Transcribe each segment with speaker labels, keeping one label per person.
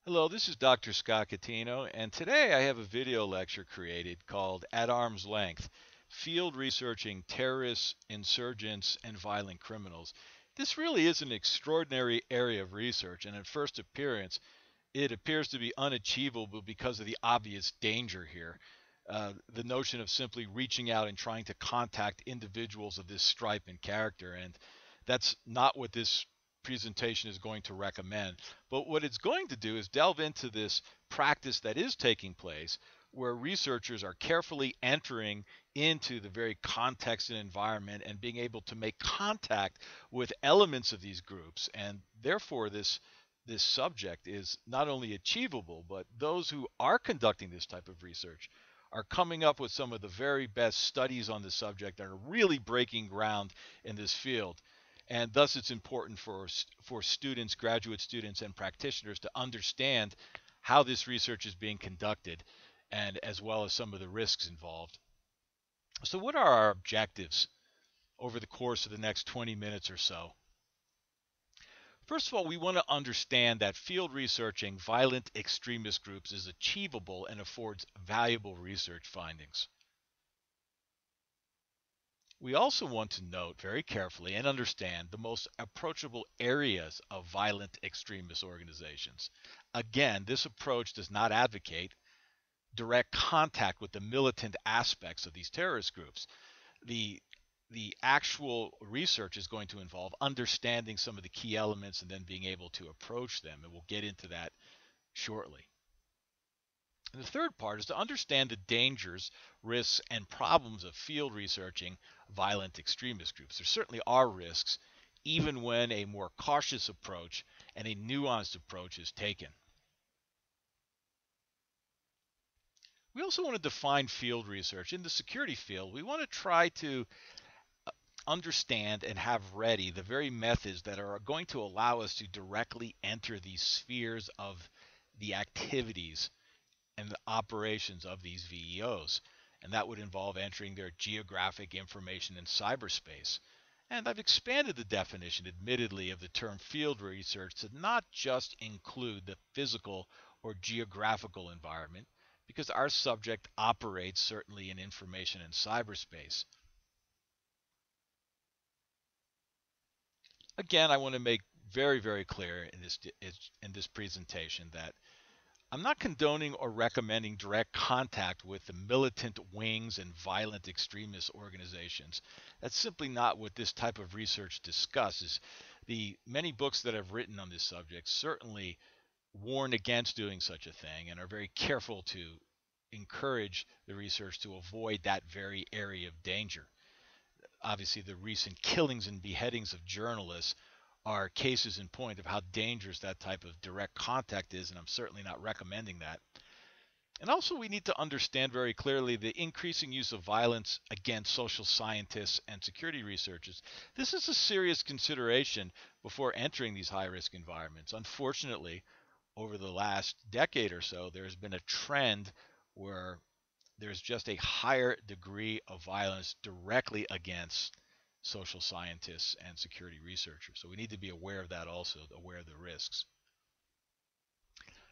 Speaker 1: Hello, this is Dr. Scott Catino, and today I have a video lecture created called At Arm's Length Field Researching Terrorists, Insurgents, and Violent Criminals. This really is an extraordinary area of research, and at first appearance, it appears to be unachievable because of the obvious danger here. The notion of simply reaching out and trying to contact individuals of this stripe and character, and that's not what this presentation is going to recommend. But what it's going to do is delve into this practice that is taking place where researchers are carefully entering into the very context and environment and being able to make contact with elements of these groups. And therefore, this subject is not only achievable, but those who are conducting this type of research are coming up with some of the very best studies on the subject that are really breaking ground in this field. And thus, it's important for students, graduate students, and practitioners to understand how this research is being conducted, and as well as some of the risks involved. So, what are our objectives over the course of the next 20 minutes or so? First of all, we want to understand that field researching violent extremist groups is achievable and affords valuable research findings. We also want to note very carefully and understand the most approachable areas of violent extremist organizations. Again, this approach does not advocate direct contact with the militant aspects of these terrorist groups. The the actual research is going to involve understanding some of the key elements and then being able to approach them, and we'll get into that shortly. And the third part is to understand the dangers, risks, and problems of field researching violent extremist groups. There certainly are risks, even when a more cautious approach and a nuanced approach is taken. We also want to define field research. In the security field, we want to try to understand and have ready the very methods that are going to allow us to directly enter these spheres of the activities and the operations of these VEOs. And that would involve entering their geographic information in cyberspace. And I've expanded the definition, admittedly, of the term field research to not just include the physical or geographical environment, because our subject operates certainly in information in cyberspace. Again, I want to make very, very clear in this presentation that I'm not condoning or recommending direct contact with the militant wings and violent extremist organizations. That's simply not what this type of research discusses. The many books that I've written on this subject certainly warn against doing such a thing and are very careful to encourage the research to avoid that very area of danger. Obviously, the recent killings and beheadings of journalists are cases in point of how dangerous that type of direct contact is, and I'm certainly not recommending that. And also, we need to understand very clearly the increasing use of violence against social scientists and security researchers. This is a serious consideration before entering these high risk environments. Unfortunately, over the last decade or so, there's been a trend where there's just a higher degree of violence directly against social scientists and security researchers. So we need to be aware of that also, aware of the risks.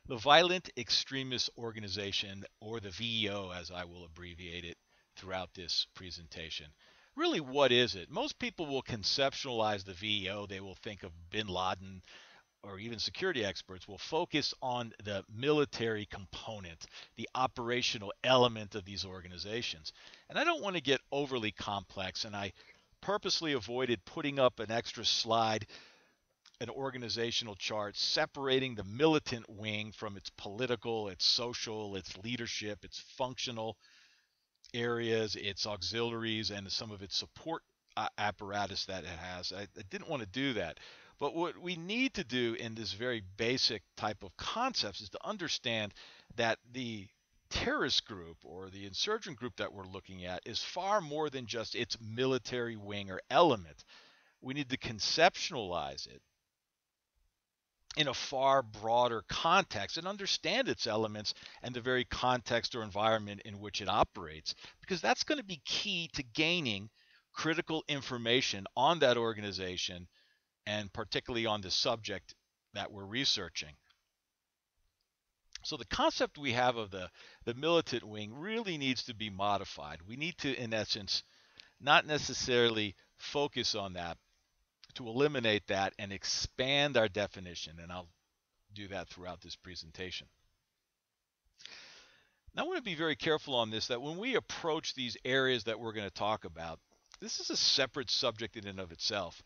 Speaker 1: The Violent Extremist Organization, or the VEO as I will abbreviate it throughout this presentation. Really, what is it? Most people will conceptualize the VEO, they will think of bin Laden, or even security experts will focus on the military component, the operational element of these organizations. And I don't want to get overly complex, and I purposely avoided putting up an extra slide, an organizational chart separating the militant wing from its political, its social, its leadership, its functional areas, its auxiliaries, and some of its support apparatus that it has. I didn't want to do that. But what we need to do in this very basic type of concepts is to understand that the terrorist group or the insurgent group that we're looking at is far more than just its military wing or element. We need to conceptualize it in a far broader context and understand its elements and the very context or environment in which it operates, because that's going to be key to gaining critical information on that organization and particularly on the subject that we're researching. So the concept we have of the militant wing really needs to be modified. We need to, in essence, not necessarily focus on that, to eliminate that and expand our definition. And I'll do that throughout this presentation. Now, I want to be very careful on this, that when we approach these areas that we're going to talk about, this is a separate subject in and of itself,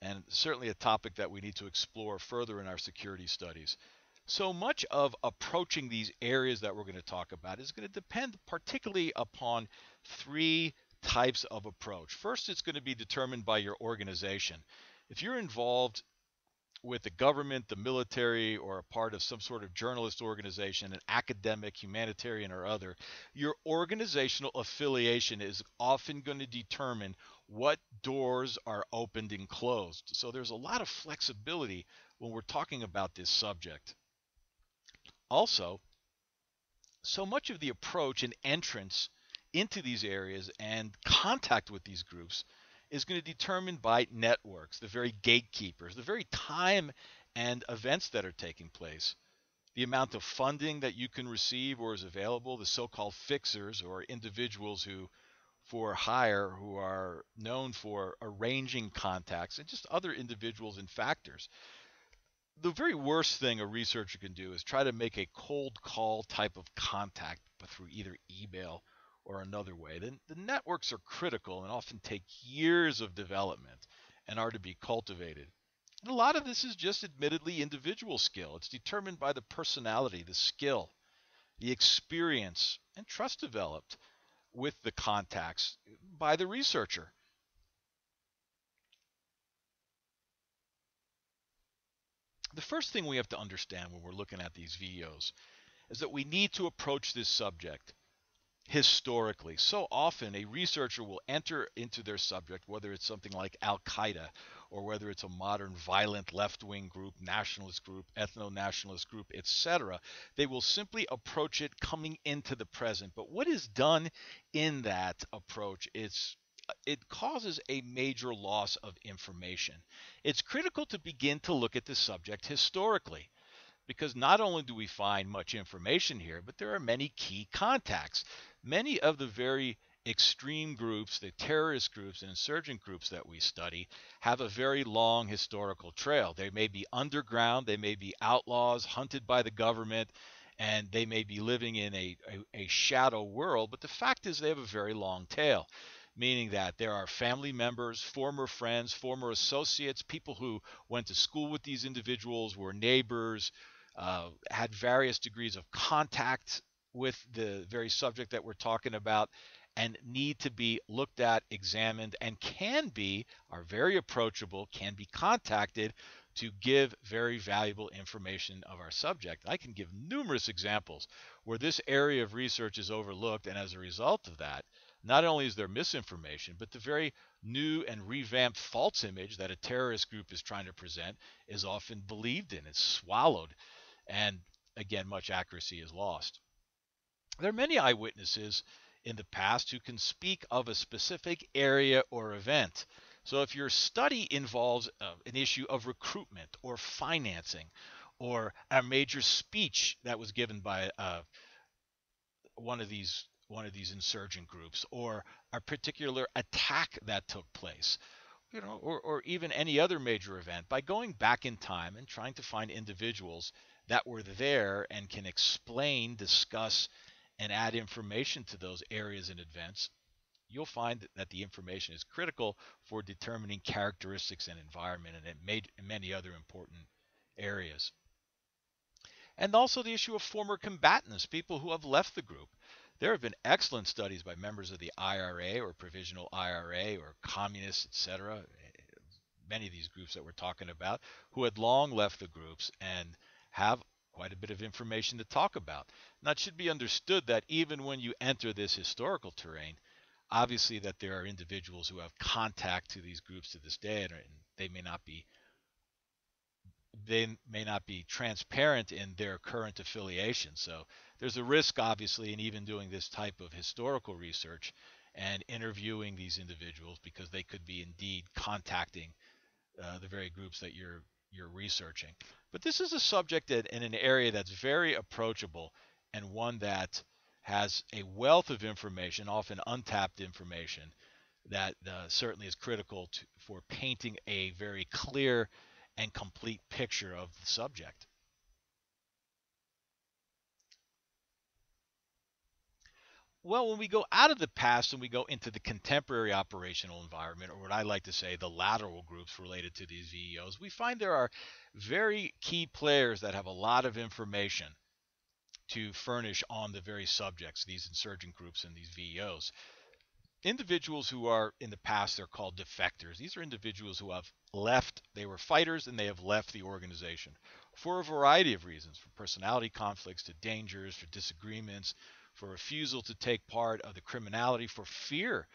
Speaker 1: and certainly a topic that we need to explore further in our security studies. So much of approaching these areas that we're going to talk about is going to depend particularly upon three types of approach. First, it's going to be determined by your organization. If you're involved with the government, the military, or a part of some sort of journalist organization, an academic, humanitarian, or other, your organizational affiliation is often going to determine what doors are opened and closed. So there's a lot of flexibility when we're talking about this subject. Also, so much of the approach and entrance into these areas and contact with these groups is going to be determined by networks, the very gatekeepers, the very time and events that are taking place, the amount of funding that you can receive or is available, the so-called fixers or individuals who for hire who are known for arranging contacts, and just other individuals and factors. The very worst thing a researcher can do is try to make a cold call type of contact, but through either email or another way. Then the networks are critical and often take years of development and are to be cultivated. And a lot of this is just admittedly individual skill. It's determined by the personality, the skill, the experience, and trust developed with the contacts by the researcher. The first thing we have to understand when we're looking at these videos is that we need to approach this subject historically. So often a researcher will enter into their subject, whether it's something like Al-Qaeda or whether it's a modern violent left-wing group, nationalist group, ethno-nationalist group, etc. They will simply approach it coming into the present. But what is done in that approach is it causes a major loss of information. It's critical to begin to look at the subject historically, because not only do we find much information here, but there are many key contacts. Many of the very extreme groups, the terrorist groups and insurgent groups that we study, have a very long historical trail. They may be underground, they may be outlaws hunted by the government, and they may be living in a shadow world, but the fact is they have a very long tail, meaning that there are family members, former friends, former associates, people who went to school with these individuals, were neighbors, had various degrees of contact with the very subject that we're talking about, and need to be looked at, examined, and are very approachable, can be contacted to give very valuable information of our subject. I can give numerous examples where this area of research is overlooked, and as a result of that, not only is there misinformation, but the very new and revamped false image that a terrorist group is trying to present is often believed in, it's swallowed, and again, much accuracy is lost. There are many eyewitnesses in the past who can speak of a specific area or event. So if your study involves an issue of recruitment or financing or a major speech that was given by one of these insurgent groups, or a particular attack that took place, or even any other major event, by going back in time and trying to find individuals that were there and can explain, discuss, and add information to those areas and events, you'll find that the information is critical for determining characteristics and environment and many other important areas. And also the issue of former combatants, people who have left the group. There have been excellent studies by members of the IRA or Provisional IRA or communists, etc., many of these groups that we're talking about, who had long left the groups and have quite a bit of information to talk about. Now, it should be understood that even when you enter this historical terrain, obviously that there are individuals who have contact to these groups to this day, and they may not be transparent in their current affiliation. So there's a risk, obviously, in even doing this type of historical research and interviewing these individuals, because they could be indeed contacting the very groups that you're you're researching. But this is a subject that in an area that's very approachable and one that has a wealth of information, often untapped information, that certainly is critical for painting a very clear and complete picture of the subject. Well, when we go out of the past and we go into the contemporary operational environment, or what I like to say, the lateral groups related to these VEOs, we find there are very key players that have a lot of information to furnish on the very subjects, these insurgent groups and these VEOs. Individuals who are in the past, they're called defectors. These are individuals who have left, they were fighters and they have left the organization for a variety of reasons, from personality conflicts to dangers, for disagreements, for refusal to take part of the criminality, for fear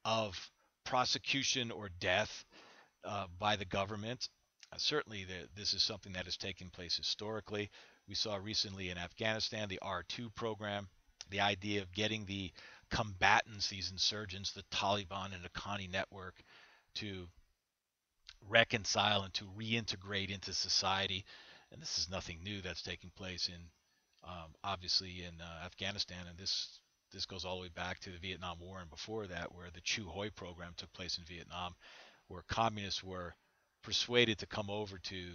Speaker 1: of prosecution or death by the government. Certainly, this is something that has taken place historically. We saw recently in Afghanistan the R2 program, the idea of getting the combatants, these insurgents, the Taliban and the Haqqani network, to reconcile and to reintegrate into society. And this is nothing new that's taking place in, obviously, in Afghanistan. And this goes all the way back to the Vietnam War and before that, where the Chu Hoi program took place in Vietnam, where communists were persuaded to come over to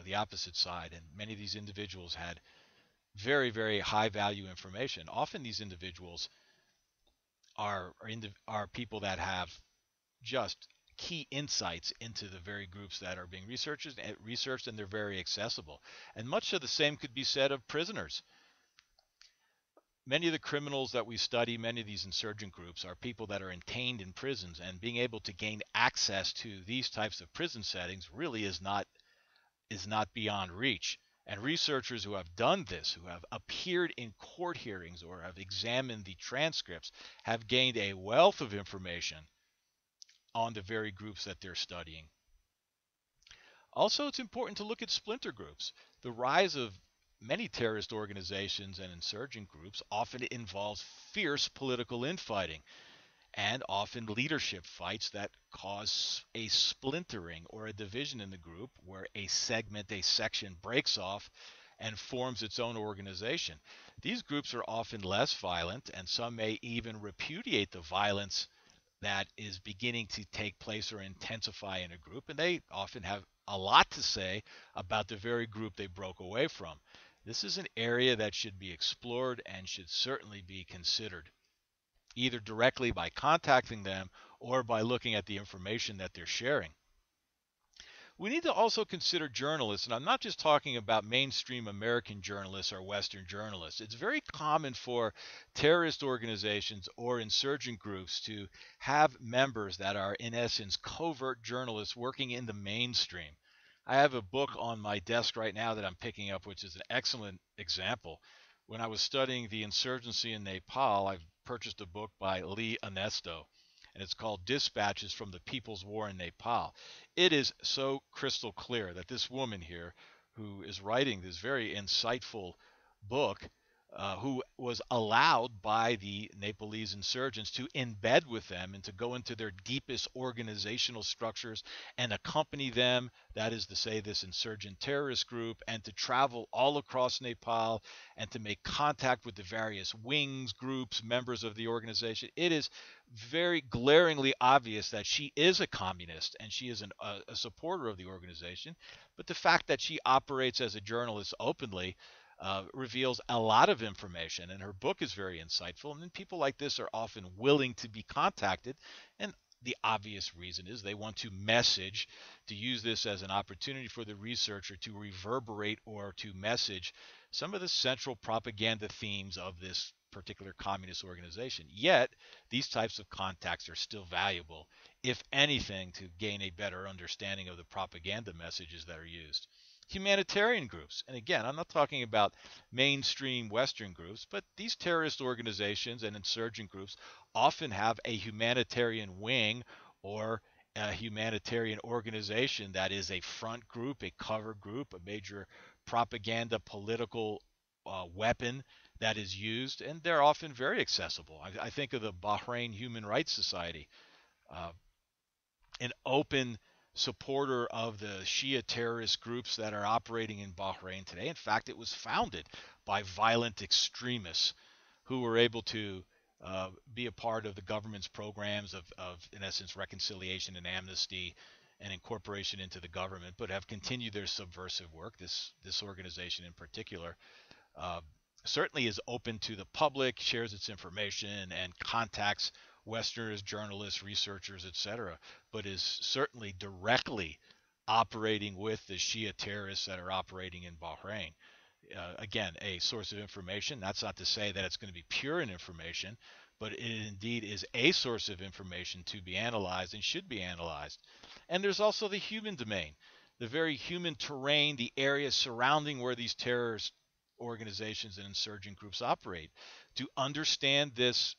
Speaker 1: the opposite side. And many of these individuals had very, very high value information. Often these individuals are people that have just key insights into the very groups that are being researched, and they're very accessible. And much of the same could be said of prisoners. Many of the criminals that we study, many of these insurgent groups, are people that are entained in prisons, and being able to gain access to these types of prison settings really is not beyond reach. And researchers who have done this, who have appeared in court hearings or have examined the transcripts, have gained a wealth of information on the very groups that they're studying. Also, it's important to look at splinter groups. The rise of many terrorist organizations and insurgent groups often involves fierce political infighting, and often leadership fights that cause a splintering or a division in the group, where a segment, a section breaks off and forms its own organization. These groups are often less violent, and some may even repudiate the violence that is beginning to take place or intensify in a group, and they often have a lot to say about the very group they broke away from. This is an area that should be explored and should certainly be considered, either directly by contacting them or by looking at the information that they're sharing. We need to also consider journalists, and I'm not just talking about mainstream American journalists or Western journalists. It's very common for terrorist organizations or insurgent groups to have members that are, in essence, covert journalists working in the mainstream. I have a book on my desk right now that I'm picking up, which is an excellent example. When I was studying the insurgency in Nepal, I purchased a book by Lee Anesto, and it's called Dispatches from the People's War in Nepal. It is so crystal clear that this woman here, who is writing this very insightful book, who was allowed by the Nepalese insurgents to embed with them and to go into their deepest organizational structures and accompany them, that is to say, this insurgent terrorist group, and to travel all across Nepal and to make contact with the various wings, groups, members of the organization. It is very glaringly obvious that she is a communist and she is a supporter of the organization. But the fact that she operates as a journalist openly reveals a lot of information, and her book is very insightful. And then people like this are often willing to be contacted, and the obvious reason is they want to message, to use this as an opportunity for the researcher to reverberate or to message some of the central propaganda themes of this particular communist organization. Yet, these types of contacts are still valuable, if anything, to gain a better understanding of the propaganda messages that are used. Humanitarian groups, and again, I'm not talking about mainstream Western groups, but these terrorist organizations and insurgent groups often have a humanitarian wing or a humanitarian organization that is a front group, a cover group, a major propaganda political weapon that is used, and they're often very accessible. I think of the Bahrain Human Rights Society, uh, an open supporter of the Shia terrorist groups that are operating in Bahrain today. In fact, it was founded by violent extremists who were able to be a part of the government's programs of, in essence, reconciliation and amnesty and incorporation into the government, but have continued their subversive work. This organization in particular uh, certainly is open to the public, shares its information, and contacts Westerners, journalists, researchers, etc., but is certainly directly operating with the Shia terrorists that are operating in Bahrain. Again, a source of information. That's not to say that it's going to be pure in information, but it indeed is a source of information to be analyzed and should be analyzed. And there's also the human domain, the very human terrain, the area surrounding where these terrorist organizations and insurgent groups operate. To understand this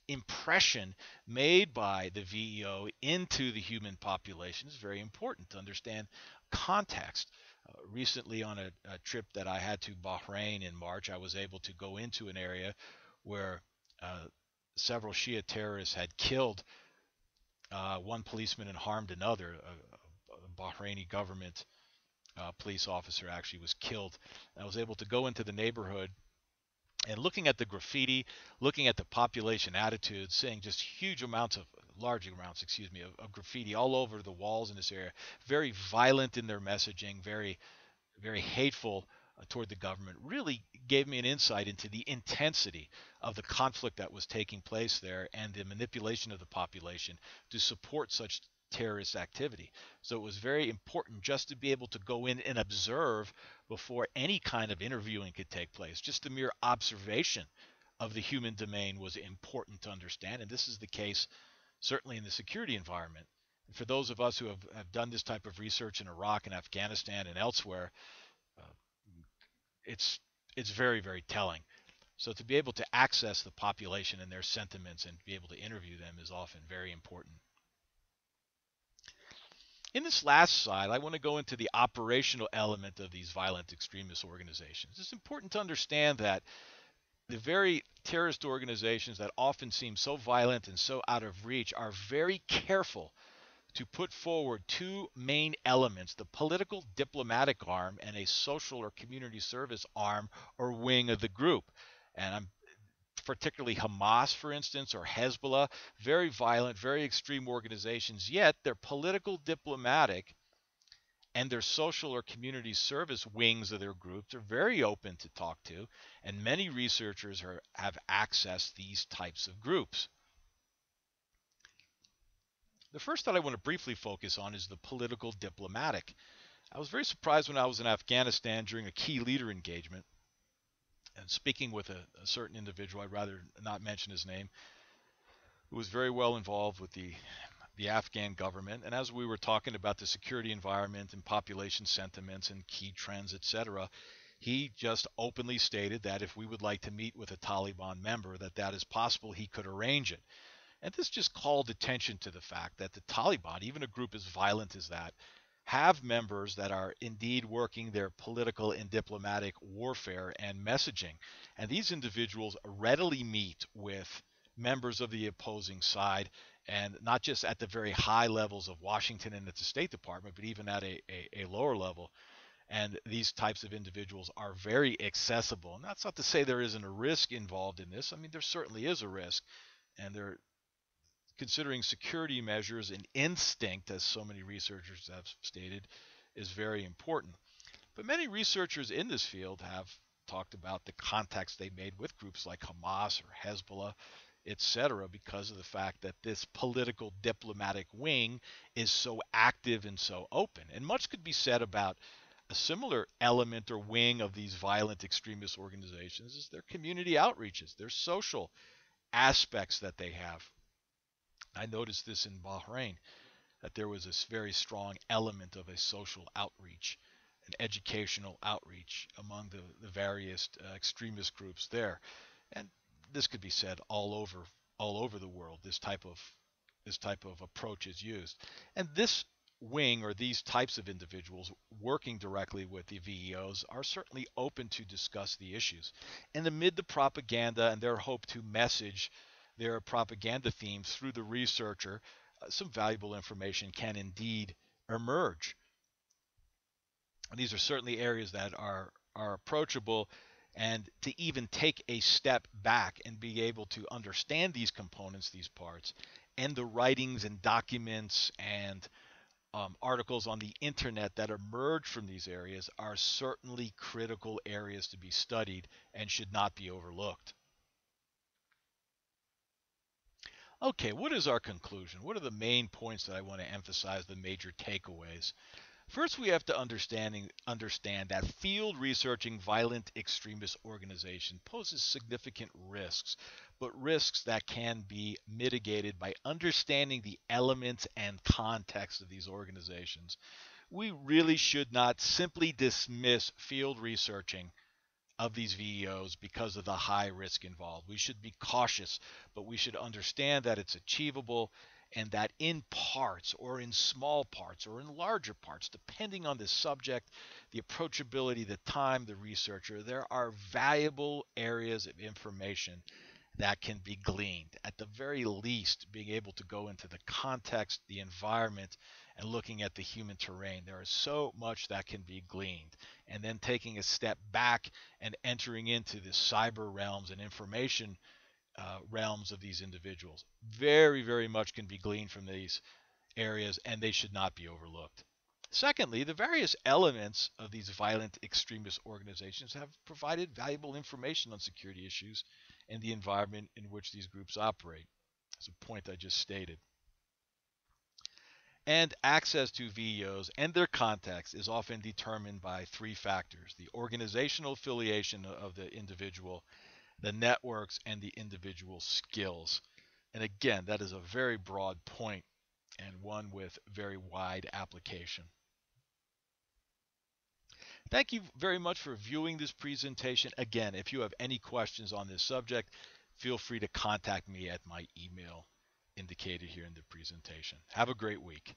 Speaker 1: impression made by the VEO into the human population is very important to understand context. Recently, on a trip that I had to Bahrain in March, I was able to go into an area where several Shia terrorists had killed one policeman and harmed another. A Bahraini government police officer actually was killed. I was able to go into the neighborhood and looking at the graffiti, looking at the population attitudes, seeing just large amounts, of graffiti all over the walls in this area, very violent in their messaging, very, very hateful toward the government, really gave me an insight into the intensity of the conflict that was taking place there and the manipulation of the population to support such terrorist activity. So it was very important just to be able to go in and observe before any kind of interviewing could take place. Just the mere observation of the human domain was important to understand. And this is the case certainly in the security environment. And for those of us who have done this type of research in Iraq and Afghanistan and elsewhere, uh, it's very, very telling. So to be able to access the population and their sentiments and be able to interview them is often very important. In this last slide, I want to go into the operational element of these violent extremist organizations. It's important to understand that the very terrorist organizations that often seem so violent and so out of reach are very careful to put forward two main elements: the political diplomatic arm and a social or community service arm or wing of the group. And I'm particularly Hamas, for instance, or Hezbollah, very violent, very extreme organizations, yet their political, diplomatic, and their social or community service wings of their groups are very open to talk to, and many researchers have accessed these types of groups. The first that I want to briefly focus on is the political diplomatic. I was very surprised when I was in Afghanistan during a key leader engagement and speaking with a certain individual, I'd rather not mention his name, who was very well involved with the Afghan government. And as we were talking about the security environment and population sentiments and key trends, etc., he just openly stated that if we would like to meet with a Taliban member, that is possible, he could arrange it. And this just called attention to the fact that the Taliban, even a group as violent as that, have members that are indeed working their political and diplomatic warfare and messaging. And these individuals readily meet with members of the opposing side, and not just at the very high levels of Washington and at the State Department, but even at a lower level. And these types of individuals are very accessible. And that's not to say there isn't a risk involved in this. I mean, there certainly is a risk. And they're considering security measures and instinct, as so many researchers have stated, is very important. But many researchers in this field have talked about the contacts they made with groups like Hamas or Hezbollah, etc., because of the fact that this political diplomatic wing is so active and so open. And much could be said about a similar element or wing of these violent extremist organizations is their community outreaches, their social aspects that they have. I noticed this in Bahrain, that there was this very strong element of a social outreach, an educational outreach among the various extremist groups there. And this could be said all over the world. This type of approach is used. And this wing or these types of individuals working directly with the VEOs are certainly open to discuss the issues. And amid the propaganda and their hope to message their propaganda themes through the researcher, some valuable information can indeed emerge. And these are certainly areas that are approachable, and to even take a step back and be able to understand these components, these parts, and the writings and documents and articles on the internet that emerge from these areas are certainly critical areas to be studied and should not be overlooked. Okay, what is our conclusion? What are the main points that I want to emphasize, the major takeaways? First, we have to understand that field researching violent extremist organization poses significant risks, but risks that can be mitigated by understanding the elements and context of these organizations. We really should not simply dismiss field researching of these VEOs because of the high risk involved. We should be cautious, but we should understand that it's achievable and that in parts or in small parts or in larger parts, depending on the subject, the approachability, the time, the researcher, there are valuable areas of information that can be gleaned. At the very least, being able to go into the context, the environment, and looking at the human terrain. There is so much that can be gleaned. And then taking a step back and entering into the cyber realms and information realms of these individuals. Very, very much can be gleaned from these areas, and they should not be overlooked. Secondly, the various elements of these violent extremist organizations have provided valuable information on security issues and the environment in which these groups operate. That's a point I just stated. And access to VEOs and their context is often determined by three factors: the organizational affiliation of the individual, the networks, and the individual skills. And again, that is a very broad point and one with very wide application. Thank you very much for viewing this presentation. Again, if you have any questions on this subject, feel free to contact me at my email indicated here in the presentation. Have a great week.